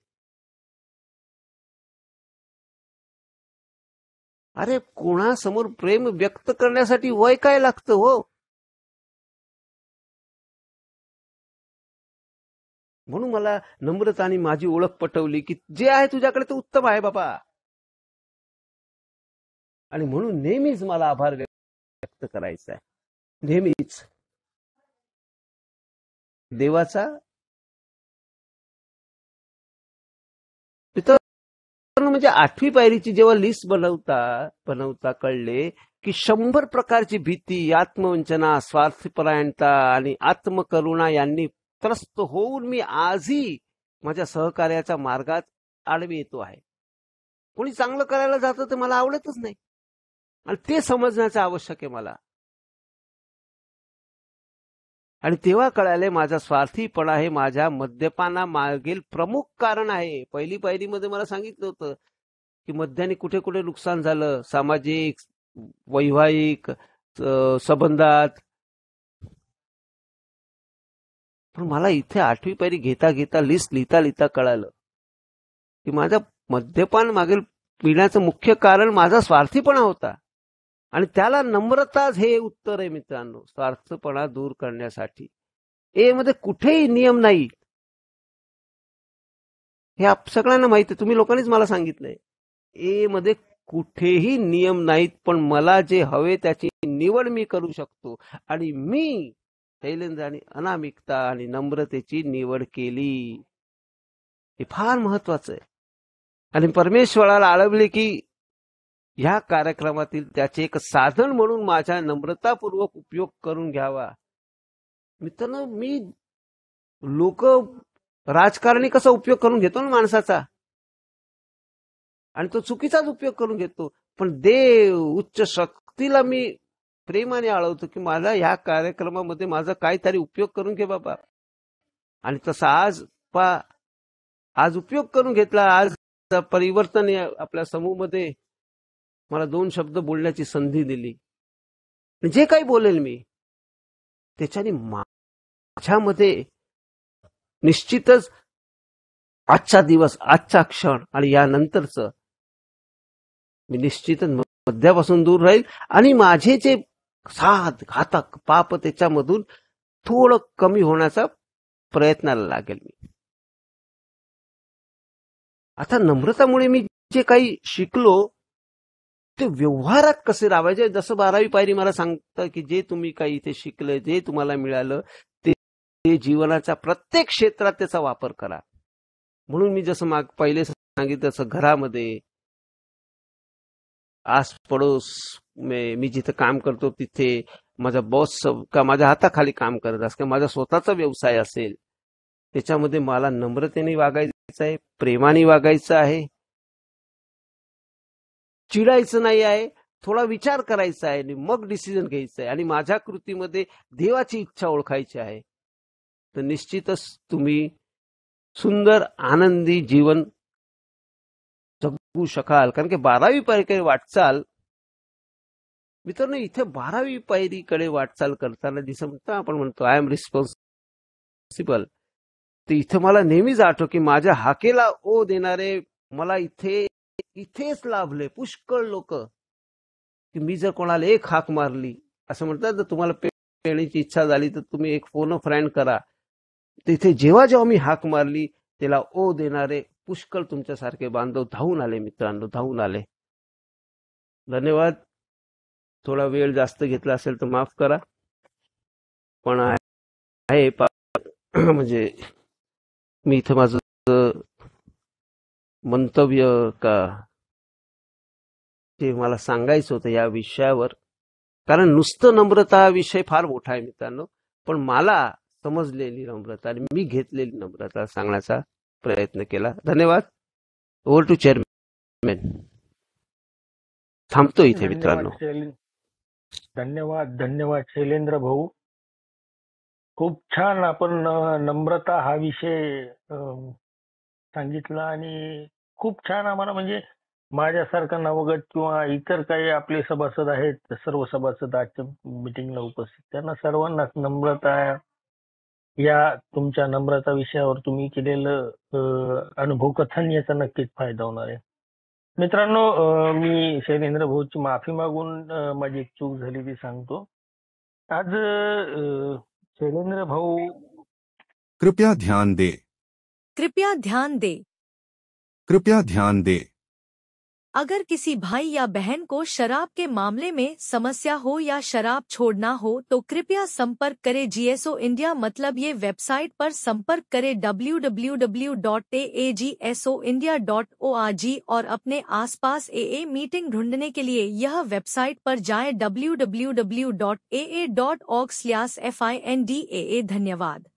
अरे कोणासमोर प्रेम व्यक्त करण्यासाठी वय काय लागतं हो. म्हणून मला नम्रताने माझी ओळख पटवली की जे आहे तुझ्याकडे ते उत्तम आहे बाबा. आणि म्हणून नेहमीच मला आभार व्यक्त करायचा आहे. नेहमीच देवाचा. म्हणजे 8वी पायरीची जेव्हा लिस्ट बनवता कळले की 100 प्रकारची भीती, आत्मवंचना, स्वार्थपरायणता आणि आत्मकरुणा यांनी त्रस्त होऊन मी आजही माझ्या सहकार्याच्या मार्गात आडवी येतो आहे. कोणी चांगलं करायला जातं तर मला आवडतच नाही आणि ते समजण्याचं आवश्यक आहे मला. आणि तेव्हा कळाले माझा स्वार्थीपणा हे माझ्या मद्यपानामागील प्रमुख कारण आहे. पहिली पायरीमध्ये मला सांगितलं होतं की मद्याने कुठे कुठे नुकसान झालं, सामाजिक, वैवाहिक संबंधात. पण मला इथे 8वी पायरी घेता घेता लिस्ट लिहिता कळालं की माझ्या मद्यपान मागील पिण्याचं मुख्य कारण माझा स्वार्थीपणा होता. आणि त्याला नम्रताच हे उत्तर आहे मित्रांनो, स्वार्थपणा दूर करण्यासाठी. ए मध्ये कुठेही नियम नाही, हे सगळ्यांना माहिती आहे. तुम्ही लोकांनीच मला सांगितलंय. ए मध्ये कुठेही नियम नाहीत, पण मला जे हवे त्याची निवड मी करू शकतो. आणि मी शैलेंद्र आणि अनामिकता आणि नम्रतेची निवड केली. हे फार महत्वाचं आहे. आणि परमेश्वराला आळवले की ह्या कार्यक्रमातील त्याचे एक साधन म्हणून माझ्या नम्रतापूर्वक उपयोग करून घ्यावा. मित्रांनो, मी लोक राजकारणी कसा उपयोग करून घेतो ना माणसाचा, आणि तो चुकीचाच उपयोग करून घेतो. पण देव उच्च शक्तीला मी प्रेमाने आळवतो की मला ह्या कार्यक्रमामध्ये माझा काहीतरी उपयोग करून घे बाबा. आणि तसा आज उपयोग करून घेतला. आज परिवर्तन आपल्या समूहामध्ये मला 2 शब्द बोलण्याची संधी दिली. जे काही बोलेल मी त्याच्याने माझ्यामध्ये निश्चितच आजचा दिवस, आजचा क्षण आणि यानंतरचं मी निश्चितच मद्यापासून दूर राहील आणि माझे जे साध घातक पाप त्याच्यामधून थोडं कमी होण्याचा प्रयत्नाला लागेल मी. आता नम्रतामुळे मी जे काही शिकलो ते व्यवहारात कसे राहायचे. जसं 12वी पायरी मला सांगतं की जे तुम्ही काही इथे शिकले, जे तुम्हाला मिळालं ते जीवनाच्या प्रत्येक क्षेत्रात त्याचा वापर करा. म्हणून मी जसं पहिले सांगितलं तसं घरामध्ये, आस पडोस, मी जिथे काम करतो तिथे माझा बॉस का माझ्या हाताखाली काम करत असेल, माझा स्वतःचा व्यवसाय असेल, त्याच्यामध्ये मला नम्रतेने वागायचं आहे, प्रेमाने वागायचं आहे, चिडायचं नाही आहे, थोडा विचार करायचा आहे आणि मग डिसिजन घ्यायचा आहे आणि माझ्या कृतीमध्ये देवाची इच्छा ओळखायची आहे. तर निश्चितच तुम्ही सुंदर आनंदी जीवन जगू शकाल. कारण की 12वी पायरीकडे वाटचाल, मित्रांनो, इथे 12वी पायरीकडे वाटचाल करताना जसं म्हणतो आपण म्हणतो आय एम रिस्पॉन्सिबल, तर इथं मला नेहमीच आठव की माझ्या हाकेला ओ देणारे मला इथेच लाभले पुष्कळ लोक, की मी जर कोणाला एक हाक मारली, असं म्हणतात जर तुम्हाला पेण्याची इच्छा झाली तर तुम्ही एक फोन फ्रेंड करा. तिथे जेव्हा जेव्हा मी हाक मारली त्याला ओ देणारे पुष्कळ तुमच्यासारखे बांधव धावून आले. मित्रांनो, धावून आले. धन्यवाद. थोडा वेळ जास्त घेतला असेल तर माफ करा, पण आहे म्हणजे मी इथं माझं मंतव्य का ते मला सांगायचं होतं या विषयावर, कारण नुसतं नम्रता हा विषय फार मोठा आहे मित्रांनो, पण मला समजलेली नम्रता आणि मी घेतलेली नम्रता सांगण्याचा प्रयत्न केला. धन्यवाद. Over to chairman. थांबतो इथे मित्रांनो. धन्यवाद शैलेंद्र भाऊ. खूप छान आपण नम्रता हा विषय सांगितला आणि खूप छान आम्हाला, म्हणजे माझ्यासारखा नवगत किंवा इतर काही आपले सभासद आहेत, सर्व सभासद आजच्या मिटिंगला उपस्थित, त्यांना सर्वांनाच नम्रता या तुमच्या नम्रता विषयावर तुम्ही केलेलं अनुभव कथन याचा नक्कीच फायदा होणार आहे. मित्रांनो, मी शैलेंद्र भाऊची माफी मागून माझी एक चूक झाली ती सांगतो. आज शैलेंद्र भाऊ, कृपया ध्यान दे, कृपया ध्यान दे। कृपया ध्यान दे। अगर किसी भाई या बहन को शराब के मामले में समस्या हो या शराब छोड़ना हो तो कृपया संपर्क करें जीएसओ इंडिया, मतलब ये वेबसाइट पर संपर्क करें www.aagsoindia.org और अपने आसपास AA मीटिंग ढूंढने के लिए यह वेबसाइट पर जाएं www.aa.org/findaa। धन्यवाद।